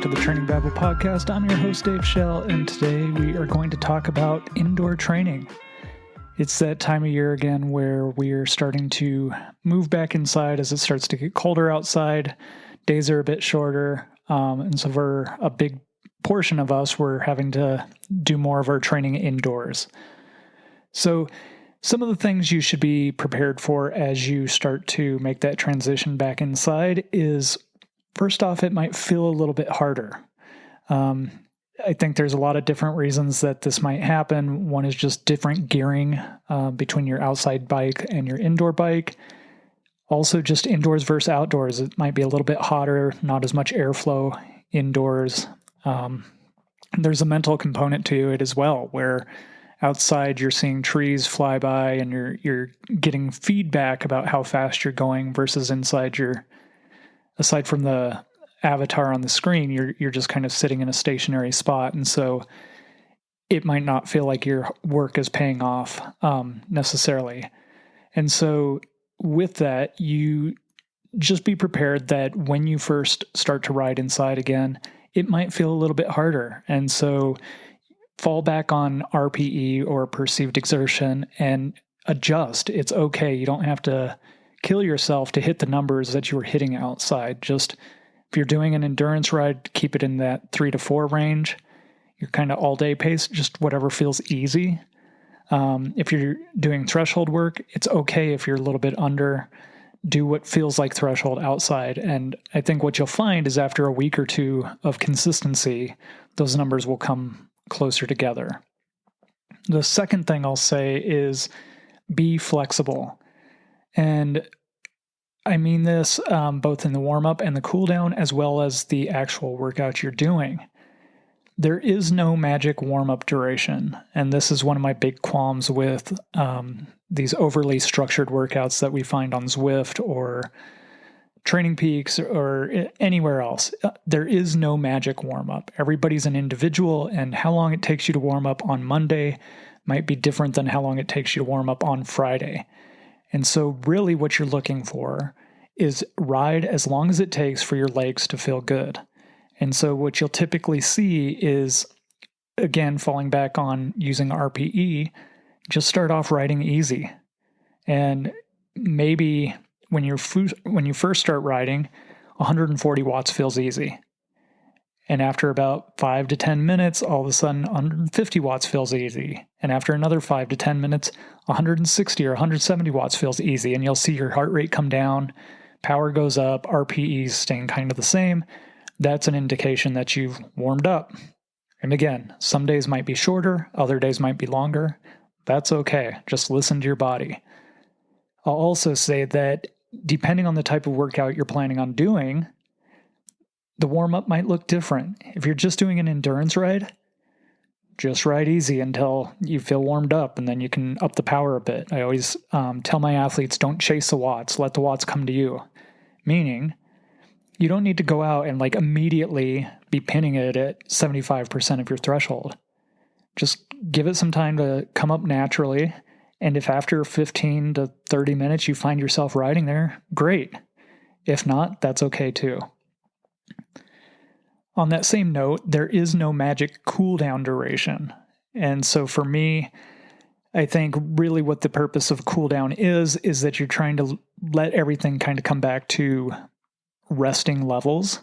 to the Training Babble podcast. I'm your host, Dave Schell, and today we are going to talk about indoor training. It's that time of year again where we're starting to move back inside as it starts to get colder outside. Days are a bit shorter, and so for a big portion of us, we're having to do more of our training indoors. So some of the things you should be prepared for as you start to make that transition back inside is, first off, it might feel a little bit harder. I think there's a lot of different reasons that this might happen. One is just different gearing between your outside bike and your indoor bike. Also, just indoors versus outdoors. It might be a little bit hotter, not as much airflow indoors. There's a mental component to it as well, where outside you're seeing trees fly by and you're getting feedback about how fast you're going versus inside aside from the avatar on the screen, you're just kind of sitting in a stationary spot. And so it might not feel like your work is paying off necessarily. And so with that, you just be prepared that when you first start to ride inside again, it might feel a little bit harder. And so fall back on RPE or perceived exertion and adjust. It's okay. You don't have to kill yourself to hit the numbers that you were hitting outside. Just if you're doing an endurance ride, keep it in that 3 to 4 range. You're kind of all day pace, just whatever feels easy. If you're doing threshold work, it's okay if you're a little bit under. Do what feels like threshold outside. And I think what you'll find is after a week or two of consistency, those numbers will come closer together. The second thing I'll say is be flexible. And I mean this both in the warm-up and the cool-down, as well as the actual workout you're doing. There is no magic warm-up duration, and this is one of my big qualms with these overly structured workouts that we find on Zwift or Training Peaks or anywhere else. There is no magic warm-up. Everybody's an individual, and how long it takes you to warm up on Monday might be different than how long it takes you to warm up on Friday. And so really what you're looking for is ride as long as it takes for your legs to feel good. And so what you'll typically see is, again, falling back on using RPE, just start off riding easy. And maybe when you first start riding, 140 watts feels easy. And after about 5 to 10 minutes, all of a sudden 150 watts feels easy. And after another 5 to 10 minutes, 160 or 170 watts feels easy. And you'll see your heart rate come down, power goes up, RPEs staying kind of the same. That's an indication that you've warmed up. And again, some days might be shorter, other days might be longer. That's okay. Just listen to your body. I'll also say that depending on the type of workout you're planning on doing, the warm-up might look different. If you're just doing an endurance ride, just ride easy until you feel warmed up, and then you can up the power a bit. I always tell my athletes, don't chase the watts. Let the watts come to you. Meaning, you don't need to go out and immediately be pinning it at 75% of your threshold. Just give it some time to come up naturally. And if after 15 to 30 minutes you find yourself riding there, great. If not, that's okay too. On that same note, there is no magic cool-down duration. And so for me, I think really what the purpose of cool-down is that you're trying to let everything kind of come back to resting levels.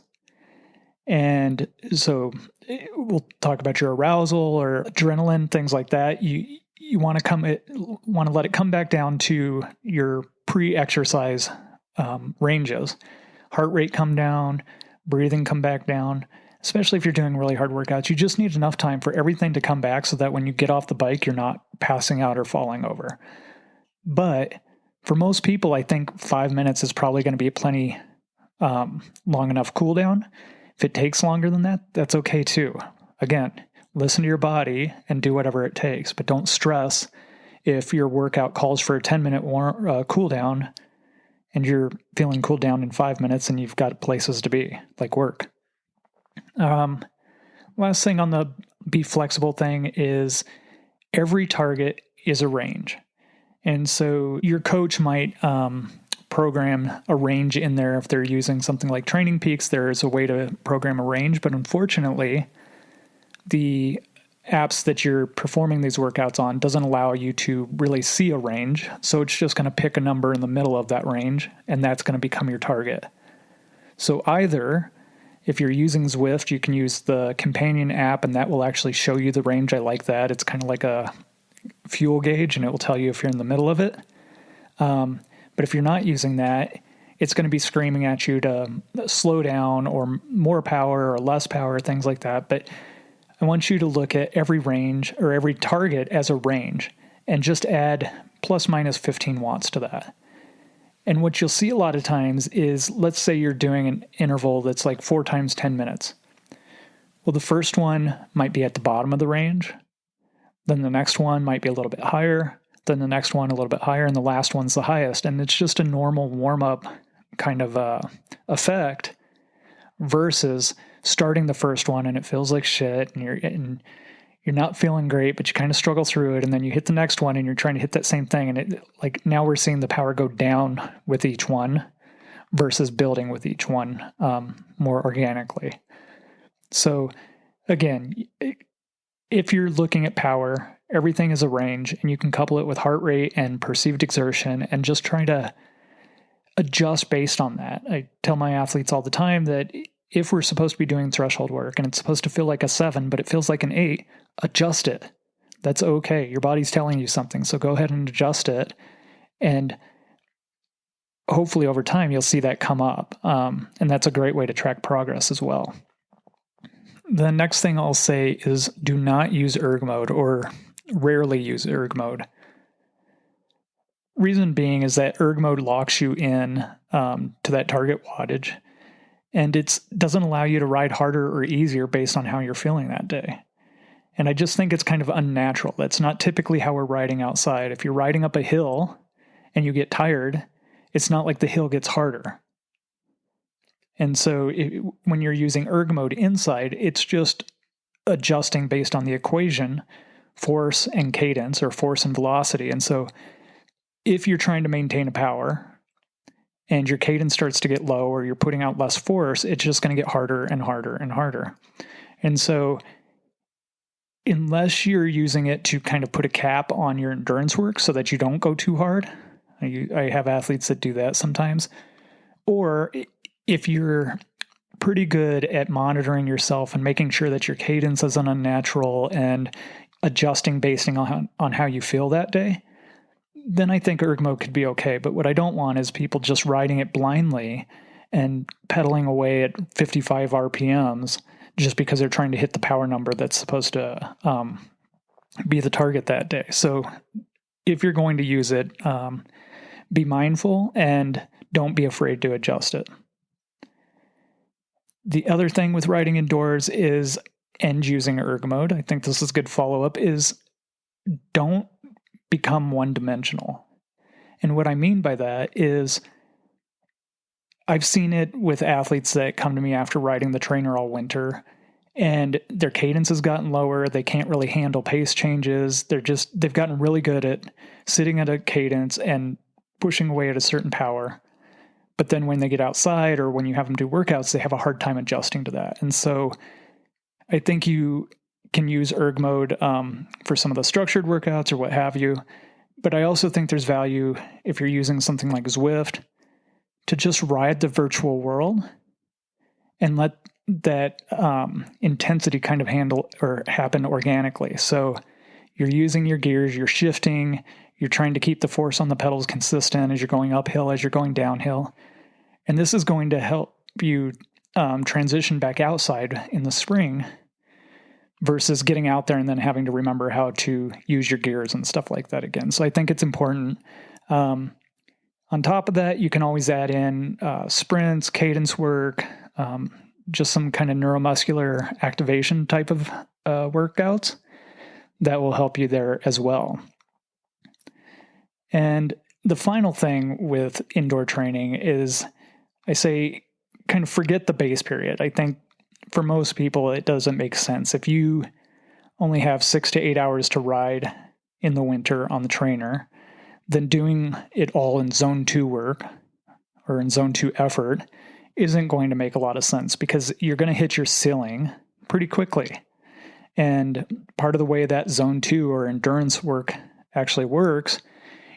And so we'll talk about your arousal or adrenaline, things like that. You want to let it come back down to your pre-exercise ranges. Heart rate come down, breathing come back down. Especially if you're doing really hard workouts, you just need enough time for everything to come back so that when you get off the bike, you're not passing out or falling over. But for most people, I think 5 minutes is probably going to be plenty long enough cool down. If it takes longer than that, that's okay too. Again, listen to your body and do whatever it takes, but don't stress if your workout calls for a 10-minute cool down and you're feeling cooled down in 5 minutes and you've got places to be, like work. Last thing on the be flexible thing is every target is a range. And so your coach might program a range in there. If they're using something like Training Peaks, there's a way to program a range, but unfortunately, the apps that you're performing these workouts on doesn't allow you to really see a range. So it's just going to pick a number in the middle of that range, and that's going to become your target. So either if you're using Zwift, you can use the companion app, and that will actually show you the range. I like that. It's kind of like a fuel gauge, and it will tell you if you're in the middle of it. But if you're not using that, it's going to be screaming at you to slow down or more power or less power, things like that. But I want you to look at every range or every target as a range and just add plus minus 15 watts to that. And what you'll see a lot of times is, let's say you're doing an interval that's like 4 times 10 minutes. Well, the first one might be at the bottom of the range. Then the next one might be a little bit higher. Then the next one a little bit higher. And the last one's the highest. And it's just a normal warm-up kind of effect versus starting the first one and it feels like shit and you're not feeling great, but you kind of struggle through it. And then you hit the next one and you're trying to hit that same thing. And it, like, now we're seeing the power go down with each one versus building with each one more organically. So again, if you're looking at power, everything is a range, and you can couple it with heart rate and perceived exertion and just try to adjust based on that. I tell my athletes all the time that if we're supposed to be doing threshold work and it's supposed to feel like a 7, but it feels like an 8, adjust it. That's okay. Your body's telling you something. So go ahead and adjust it. And hopefully over time, you'll see that come up. And that's a great way to track progress as well. The next thing I'll say is do not use erg mode, or rarely use erg mode. Reason being is that erg mode locks you in to that target wattage, and it doesn't allow you to ride harder or easier based on how you're feeling that day. And I just think it's kind of unnatural. That's not typically how we're riding outside. If you're riding up a hill and you get tired, it's not like the hill gets harder. And so when you're using erg mode inside, it's just adjusting based on the equation, force and cadence, or force and velocity. And so if you're trying to maintain a power and your cadence starts to get low or you're putting out less force, it's just going to get harder and harder and harder. And so unless you're using it to kind of put a cap on your endurance work so that you don't go too hard, I have athletes that do that sometimes, or if you're pretty good at monitoring yourself and making sure that your cadence isn't unnatural and adjusting based on how you feel that day, then I think erg mode could be okay. But what I don't want is people just riding it blindly and pedaling away at 55 RPMs just because they're trying to hit the power number that's supposed to be the target that day. So if you're going to use it, be mindful and don't be afraid to adjust it. The other thing with riding indoors is, and using erg mode, I think this is good follow-up, is don't become one-dimensional. And what I mean by that is I've seen it with athletes that come to me after riding the trainer all winter, and their cadence has gotten lower. They can't really handle pace changes. They've gotten really good at sitting at a cadence and pushing away at a certain power. But then when they get outside or when you have them do workouts, they have a hard time adjusting to that. And so I think you can use erg mode for some of the structured workouts or what have you. But I also think there's value if you're using something like Zwift to just ride the virtual world and let that intensity kind of handle or happen organically. So you're using your gears, you're shifting, you're trying to keep the force on the pedals consistent as you're going uphill, as you're going downhill. And this is going to help you transition back outside in the spring versus getting out there and then having to remember how to use your gears and stuff like that again. So I think it's important. On top of that, you can always add in sprints, cadence work, just some kind of neuromuscular activation type of workouts that will help you there as well. And the final thing with indoor training is, I say, kind of forget the base period. I think for most people, it doesn't make sense. If you only have 6 to 8 hours to ride in the winter on the trainer, then doing it all in zone 2 work or in zone 2 effort isn't going to make a lot of sense because you're going to hit your ceiling pretty quickly. And part of the way that zone 2 or endurance work actually works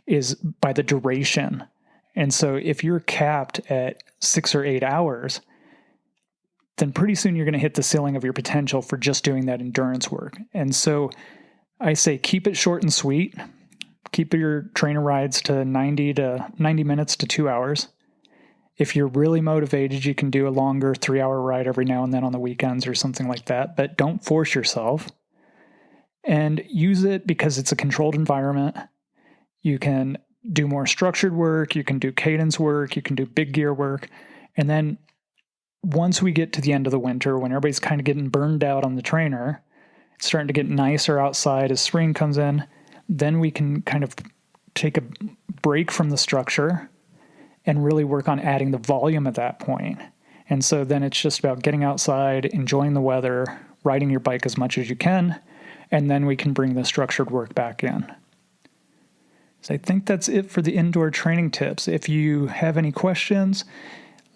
is by the duration. And so if you're capped at 6 or 8 hours, then pretty soon you're going to hit the ceiling of your potential for just doing that endurance work. And so I say keep it short and sweet. Keep your trainer rides to 90 minutes to 2 hours. If you're really motivated, you can do a longer 3-hour ride every now and then on the weekends or something like that, but don't force yourself. And use it because it's a controlled environment. You can do more structured work, you can do cadence work, you can do big gear work. And then once we get to the end of the winter, when everybody's kind of getting burned out on the trainer, it's starting to get nicer outside as spring comes in, then we can kind of take a break from the structure and really work on adding the volume at that point. And so then it's just about getting outside, enjoying the weather, riding your bike as much as you can, and then we can bring the structured work back in. So I think that's it for the indoor training tips. If you have any questions,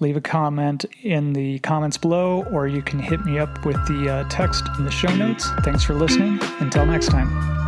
leave a comment in the comments below, or you can hit me up with the text in the show notes. Thanks for listening. Until next time.